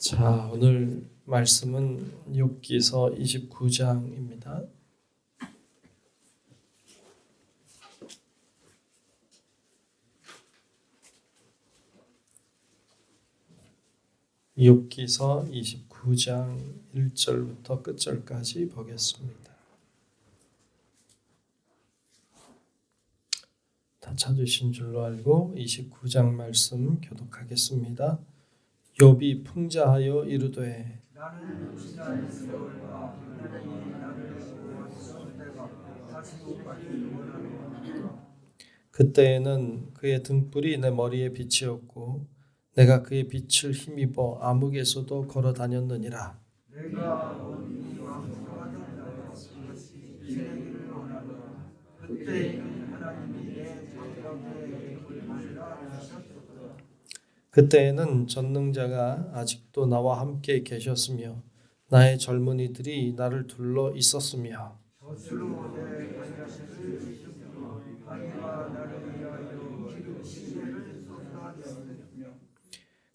자, 오늘 말씀은 욥기서 29장입니다. 욥기서 29장 1절부터 끝절까지 보겠습니다. 다 찾으신 줄로 알고 29장 말씀 교독하겠습니다. 욥이 풍자하여 이르되 나는 지난 세월과 하나님이 나를 보호하시던 때가 다시 오기를 원하노라. 그때에는 그의 등불이 내 머리에 빛이었고 내가 그의 빛을 힘입어 암흑에서도 걸어 다녔느니라. 내가 어디 왕성하던 날 다시 지내기를 원하노라. 그때에는 하나님이 내 장막에 불만이라 하셨도다. 그때에는 전능자가 아직도 나와 함께 계셨으며 나의 젊은이들이 나를 둘러 있었으며 젖으로 내 발자취를 주시며 아기가 나를 위하여 기름시를 쏟아냈으며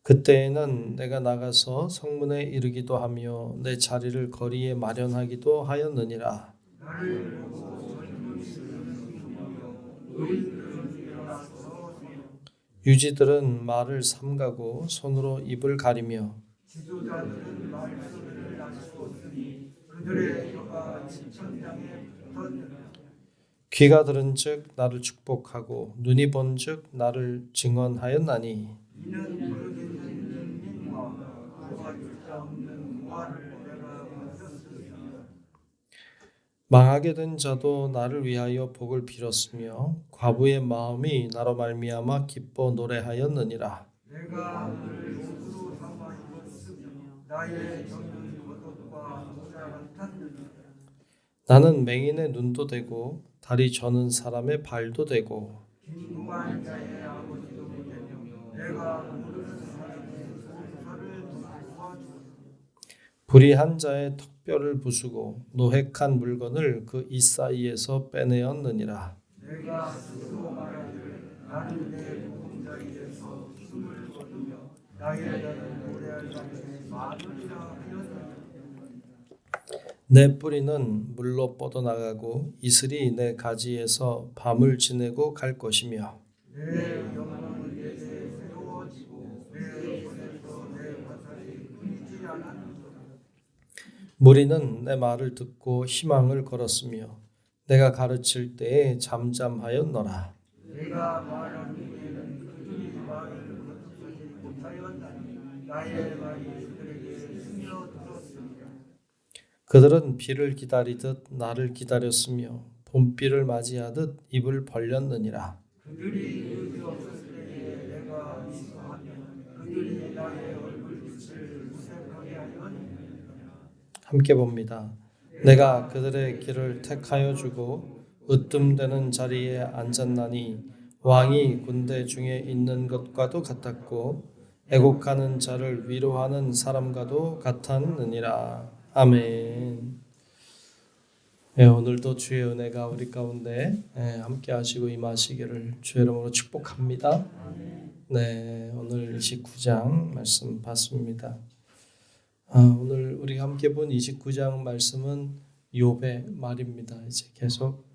그때에는 내가 나가서 성문에 이르기도 하며 내 자리를 거리에 마련하기도 하였느니라. 나를 보고 젊은이들은 숨으며 의인들은 일어나서 유지들은 말을 삼가고 손으로 입을 가리며 지도자들은 말소리를 낮추었으니 그들의 혀가 지천장에 붙었느니라. 귀가 들은즉 나를 축복하고 눈이 본즉 나를 증언하였나니 이는 부르짖는 민민과 도와줄 자 없는 무화를 내가 버텼으리라. 망하게 된 자도 나를 위하여 복을 빌었으며 과부의 마음이 나로 말미암아 기뻐 노래하였느니라. 내가 오늘 옷으로 삼아 입었으며 나의 정은 겉옷과 모자 같았느니라. 나는 맹인의 눈도 되고 다리 저는 사람의 발도 되고 긴무한 자의 아버지도 되며 내가 모르는 사람의 손살을 도와주었으며 불의한 자의 턱뼈를 부수고 노획한 물건을 그 이사이에서 빼내었느니라. 내가 스스로 말하기를 나는 내 보금자리에서 숨을 거두며 나의 자는 노래할 자에 마누리라 하였느니라. 내 뿌리는 물로 뻗어나가고 이슬이 내 가지에서 밤을 지내고 갈 것이며 내 영혼은 내게 새로워지고 내 손에서 내 화살이 끊이지 않았느니라. 무리는 내 말을 듣고 희망을 걸었으며 내가 가르칠 때에 잠잠하였노라. 내가 말한 후에는 그들이 말을 거듭하지 못하였나니 나의 말이 그들에게 스며들었으니라. 그들은 비를 기다리듯 나를 기다렸으며 봄비를 맞이하듯 입을 벌렸느니라. 그들이 의지 없을 때에 내가 미소하며 그들이 나의 얼굴빛을 무색하게 하였느니라. 함께 봅니다. 내가 그들의 길을 택하여 주고 으뜸되는 자리에 앉았나니 왕이 군대 중에 있는 것과도 같았고 애곡하는 자를 위로하는 사람과도 같았느니라. 아멘. 네, 오늘도 주의 은혜가 우리 가운데 함께 하시고 임하시기를 주의 이름으로 축복합니다. 네, 오늘 29장 말씀 봤습니다. 오늘 우리가 함께 본 29장 말씀은 욥의 말입니다. 이제 계속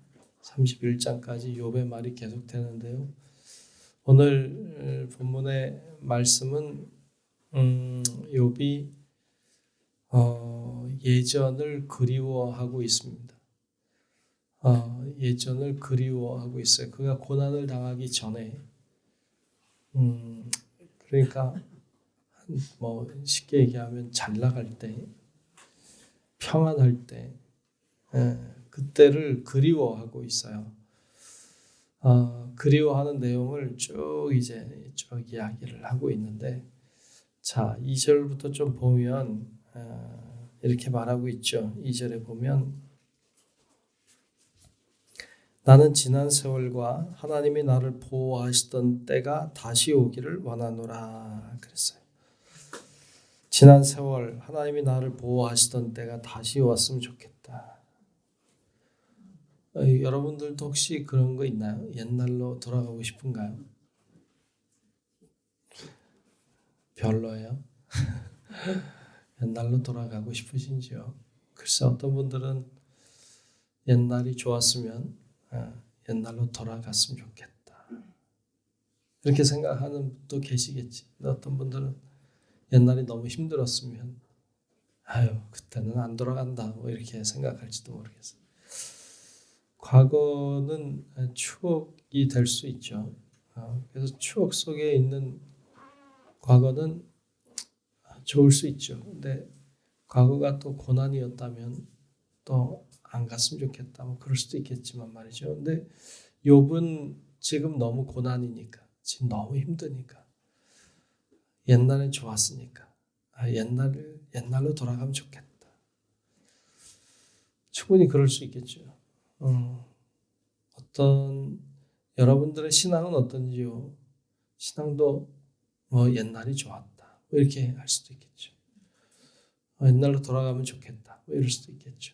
31장까지 욥의 말이 계속되는데요. 오늘 본문의 말씀은 욥이 예전을 그리워하고 있습니다. 예전을 그리워하고 있어요. 그가 고난을 당하기 전에 그러니까 뭐 쉽게 얘기하면 잘 나갈 때, 평안할 때, 그때를 그리워하고 있어요. 그리워하는 내용을 쭉 이야기를 하고 있는데, 자, 2절부터 좀 보면 이렇게 말하고 있죠. 2절에 보면 나는 지난 세월과 하나님이 나를 보호하시던 때가 다시 오기를 원하노라 그랬어요. 지난 세월 하나님이 나를 보호하시던 때가 다시 왔으면 좋겠다. 여러분들도 혹시 그런 거 있나요? 옛날로 돌아가고 싶은가요? 별로예요? 옛날로 돌아가고 싶으신지요? 글쎄 어떤 분들은 옛날이 좋았으면 옛날로 돌아갔으면 좋겠다. 이렇게 생각하는 분도 계시겠지. 근데 어떤 분들은 옛날이 너무 힘들었으면 아유 그때는 안 돌아간다 뭐 이렇게 생각할지도 모르겠어요. 과거는 추억이 될 수 있죠. 그래서 추억 속에 있는 과거는 좋을 수 있죠. 근데 과거가 또 고난이었다면 또 안 갔으면 좋겠다. 뭐 그럴 수도 있겠지만 말이죠. 근데 욥은 지금 너무 고난이니까, 지금 너무 힘드니까, 옛날엔 좋았으니까, 옛날로 돌아가면 좋겠다. 충분히 그럴 수 있겠죠. 어떤 여러분들의 신앙은 어떤지요? 신앙도 뭐 옛날이 좋았다. 뭐 이렇게 할 수도 있겠죠. 옛날로 돌아가면 좋겠다. 뭐 이럴 수도 있겠죠.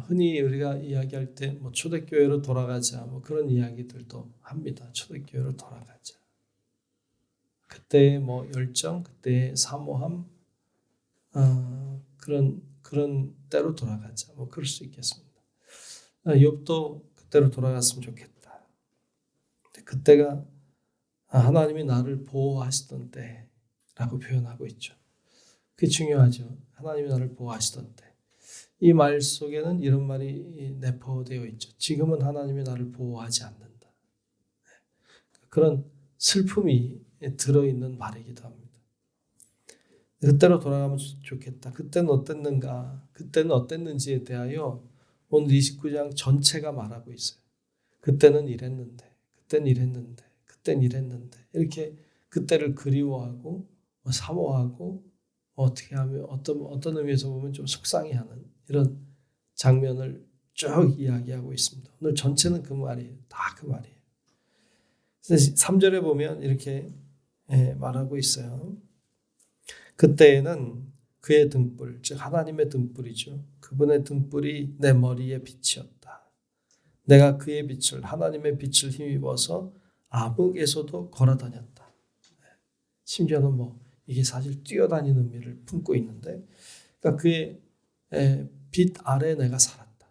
흔히 우리가 이야기할 때 뭐 초대교회로 돌아가자 뭐 그런 이야기들도 합니다. 초대교회로 돌아가자. 그때의 뭐 열정, 그때의 사모함, 그런 때로 돌아가자. 뭐 그럴 수 있겠습니다. 욥도 그때로 돌아갔으면 좋겠다. 그때가 하나님이 나를 보호하시던 때라고 표현하고 있죠. 그게 중요하죠. 하나님이 나를 보호하시던 때. 이 말 속에는 이런 말이 내포되어 있죠. 지금은 하나님이 나를 보호하지 않는다. 그런 슬픔이 들어있는 말이기도 합니다. 그때로 돌아가면 좋겠다. 그때는 어땠는가? 그때는 어땠는지에 대하여 오늘 29장 전체가 말하고 있어요. 그때는 이랬는데, 그때는 이랬는데, 그때는 이랬는데 이렇게 그때를 그리워하고 사모하고 어떻게 하면 어떤 의미에서 보면 좀 속상해하는 이런 장면을 쭉 이야기하고 있습니다. 오늘 전체는 그 말이에요. 다 그 말이에요. 3절에 보면 이렇게 말하고 있어요. 그때에는 그의 등불, 즉 하나님의 등불이죠. 그분의 등불이 내 머리에 빛이었다. 내가 그의 빛을 하나님의 빛을 힘입어서 암흑에서도 걸어다녔다. 심지어는 뭐 이게 사실 뛰어다니는 의미를 품고 있는데, 그러니까 그의 빛 아래 내가 살았다.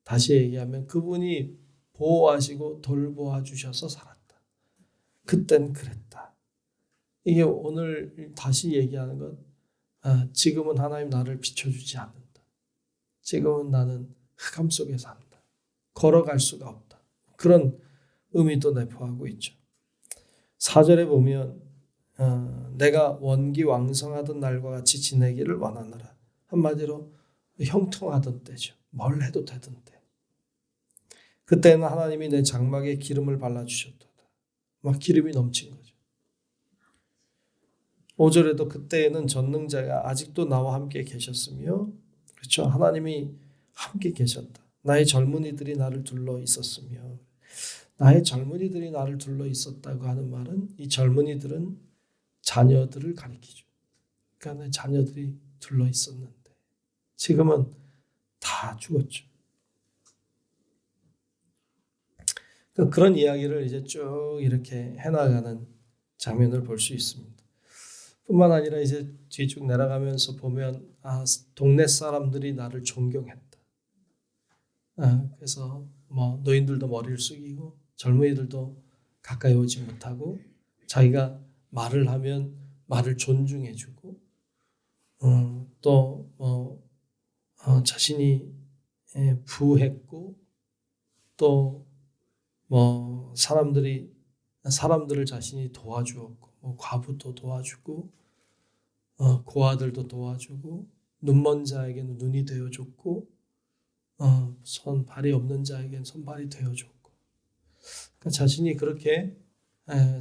다시 얘기하면 그분이 보호하시고 돌보아 주셔서 살았다. 그땐 그랬다. 이게 오늘 다시 얘기하는 건 지금은 하나님 나를 비춰주지 않는다. 지금은 나는 흑암 속에 산다. 걸어갈 수가 없다. 그런 의미도 내포하고 있죠. 4절에 보면 내가 원기왕성하던 날과 같이 지내기를 원하노라. 한마디로 형통하던 때죠. 뭘 해도 되던 때. 그때는 하나님이 내 장막에 기름을 발라주셨다. 막 기름이 넘친 거죠. 5절에도 그때에는 전능자가 아직도 나와 함께 계셨으며, 그렇죠. 하나님이 함께 계셨다. 나의 젊은이들이 나를 둘러 있었으며, 나의 젊은이들이 나를 둘러 있었다고 하는 말은 이 젊은이들은 자녀들을 가리키죠. 그러니까 내 자녀들이 둘러 있었는데 지금은 다 죽었죠. 그런 이야기를 이제 쭉 이렇게 해나가는 장면을 볼 수 있습니다. 뿐만 아니라 이제 뒤 쭉 내려가면서 보면 동네 사람들이 나를 존경했다. 그래서 뭐 노인들도 머리를 숙이고 젊은이들도 가까이 오지 못하고 자기가 말을 하면 말을 존중해주고 또 자신이 부했고 또 뭐 사람들을 자신이 도와주었고 뭐 과부도 도와주고 고아들도 도와주고 눈먼 자에게는 눈이 되어줬고 발이 없는 자에게는 손발이 되어줬고 그러니까 자신이 그렇게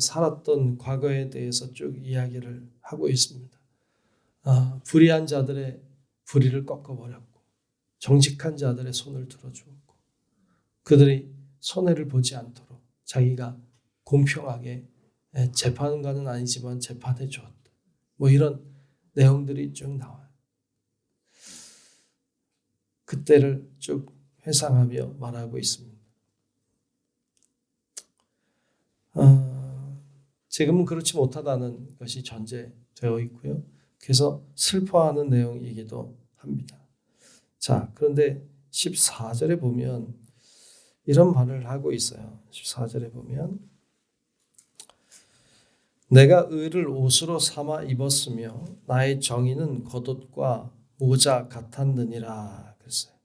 살았던 과거에 대해서 쭉 이야기를 하고 있습니다. 불의한 자들의 불의를 꺾어버렸고 정직한 자들의 손을 들어주었고 그들이 손해를 보지 않도록 자기가 공평하게 재판관은 아니지만 재판해 주었다. 뭐 이런 내용들이 쭉 나와요. 그때를 쭉 회상하며 말하고 있습니다. 지금은 그렇지 못하다는 것이 전제되어 있고요. 그래서 슬퍼하는 내용이기도 합니다. 자, 그런데 14절에 보면 이런 말을 하고 있어요. 14절에 보면 내가 의를 옷으로 삼아 입었으며 나의 정의는 겉옷과 모자 같았느니라 그랬어요.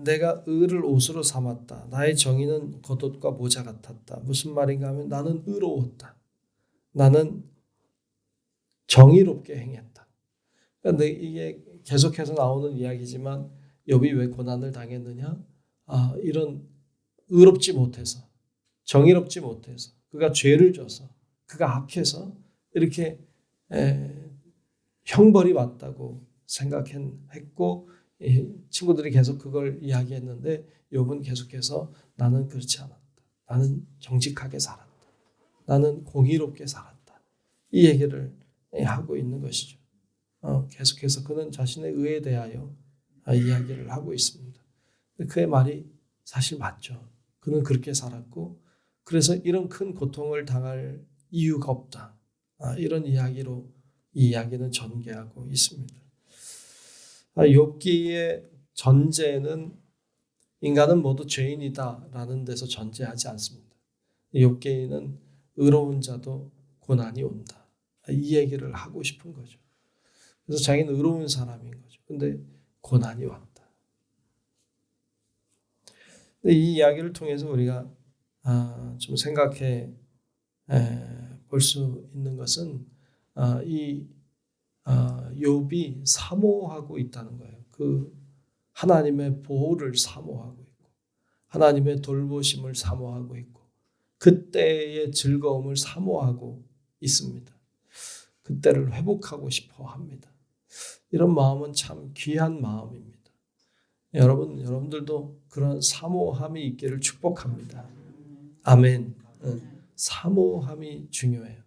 내가 의를 옷으로 삼았다. 나의 정의는 겉옷과 모자 같았다. 무슨 말인가 하면 나는 의로웠다. 나는 정의롭게 행했다. 그런데 이게 계속해서 나오는 이야기지만 욥이 왜 고난을 당했느냐? 이런 의롭지 못해서, 정의롭지 못해서, 그가 죄를 져서, 그가 악해서 이렇게 형벌이 왔다고 생각했고, 친구들이 계속 그걸 이야기했는데 욥은 계속해서 나는 그렇지 않았다. 나는 정직하게 살았다. 나는 공의롭게 살았다. 이 얘기를 하고 있는 것이죠. 계속해서 그는 자신의 의에 대하여 이야기를 하고 있습니다. 그의 말이 사실 맞죠. 그는 그렇게 살았고 그래서 이런 큰 고통을 당할 이유가 없다. 이런 이야기로 이 이야기는 전개하고 있습니다. 욥기의 전제는 인간은 모두 죄인이다라는 데서 전제하지 않습니다. 욥기에는 의로운 자도 고난이 온다. 이 얘기를 하고 싶은 거죠. 그래서 자기는 의로운 사람인 거죠. 근데 고난이 왔다. 근데 이 이야기를 통해서 우리가 좀 생각해 볼 수 있는 것은 이 욥이 사모하고 있다는 거예요. 그 하나님의 보호를 사모하고 있고 하나님의 돌보심을 사모하고 있고 그때의 즐거움을 사모하고 있습니다. 그때를 회복하고 싶어 합니다. 이런 마음은 참 귀한 마음입니다. 여러분들도 그런 사모함이 있기를 축복합니다. 아멘. 사모함이 중요해요.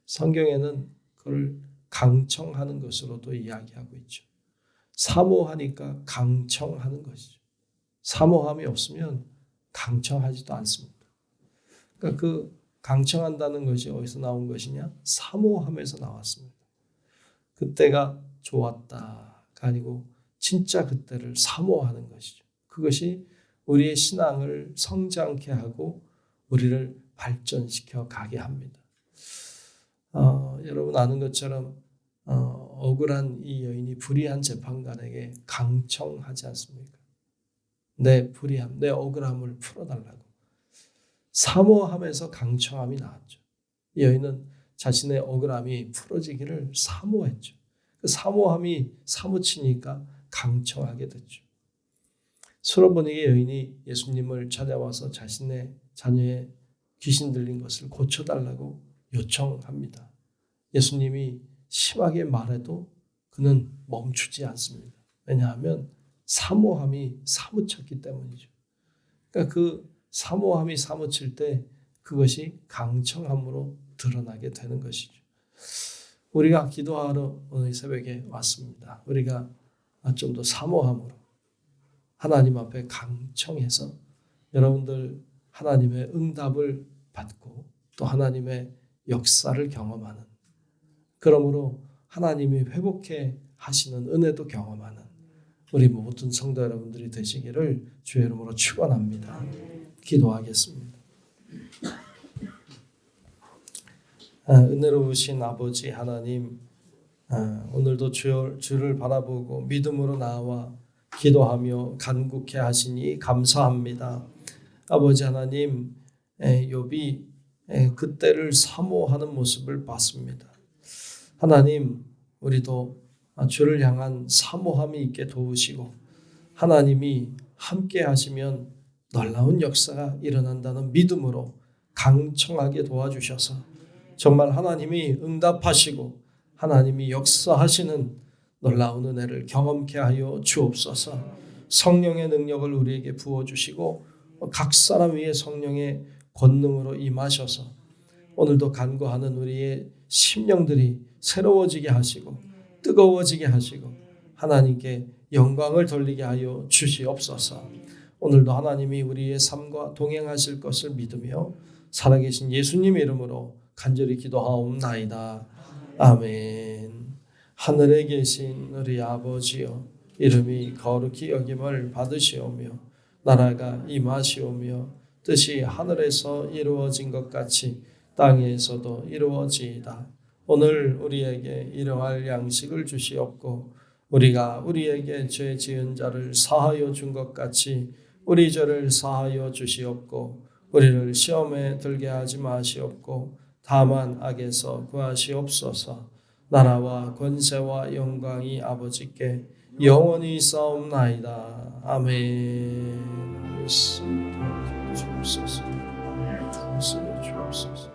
성경에는 그걸 강청하는 것으로도 이야기하고 있죠. 사모하니까 강청하는 것이죠. 사모함이 없으면 강청하지도 않습니다. 그러니까 그 강청한다는 것이 어디서 나온 것이냐? 사모함에서 나왔습니다. 그때가 좋았다가 아니고 진짜 그때를 사모하는 것이죠. 그것이 우리의 신앙을 성장케 하고 우리를 발전시켜 가게 합니다. 여러분 아는 것처럼 억울한 이 여인이 불의한 재판관에게 강청하지 않습니까? 내 불의함, 내 억울함을 풀어달라고. 사모함에서 강청함이 나왔죠. 이 여인은 자신의 억울함이 풀어지기를 사모했죠. 그 사모함이 사무치니까 강청하게 됐죠. 수로보니게 여인이 예수님을 찾아와서 자신의 자녀의 귀신 들린 것을 고쳐달라고 요청합니다. 예수님이 심하게 말해도 그는 멈추지 않습니다. 왜냐하면 사모함이 사무쳤기 때문이죠. 그러니까 그 사모함이 사무칠 때 그것이 강청함으로 드러나게 되는 것이죠. 우리가 기도하러 오늘 새벽에 왔습니다. 우리가 좀 더 사모함으로 하나님 앞에 강청해서 여러분들 하나님의 응답을 받고 또 하나님의 역사를 경험하는, 그러므로 하나님이 회복해 하시는 은혜도 경험하는 우리 모든 성도 여러분들이 되시기를 주의 이름으로 축원합니다. 기도하겠습니다. 은혜로우신 아버지 하나님, 오늘도 주를 바라보고 믿음으로 나와 기도하며 간구케 하시니 감사합니다. 아버지 하나님, 욥이 그때를 사모하는 모습을 봤습니다. 하나님, 우리도 주를 향한 사모함이 있게 도우시고 하나님이 함께 하시면 놀라운 역사가 일어난다는 믿음으로 강청하게 도와주셔서 정말 하나님이 응답하시고 하나님이 역사하시는 놀라운 은혜를 경험케 하여 주옵소서. 성령의 능력을 우리에게 부어주시고 각 사람 위에 성령의 권능으로 임하셔서 오늘도 간구하는 우리의 심령들이 새로워지게 하시고 뜨거워지게 하시고 하나님께 영광을 돌리게 하여 주시옵소서. 오늘도 하나님이 우리의 삶과 동행하실 것을 믿으며 살아계신 예수님 이름으로 간절히 기도하옵나이다. 아멘. 하늘에 계신 우리 아버지여, 이름이 거룩히 여김을 받으시오며 나라가 임하시오며 뜻이 하늘에서 이루어진 것 같이 땅에서도 이루어지이다. 오늘 우리에게 일용할 양식을 주시옵고 우리가 우리에게 죄 지은 자를 사하여 준 것 같이 우리 죄를 사하여 주시옵고 우리를 시험에 들게 하지 마시옵고 다만 악에서 구하시옵소서. 나라와 권세와 영광이 아버지께 영원히 있사옵나이다. 아멘. 예수 주옵소서. 주옵소서.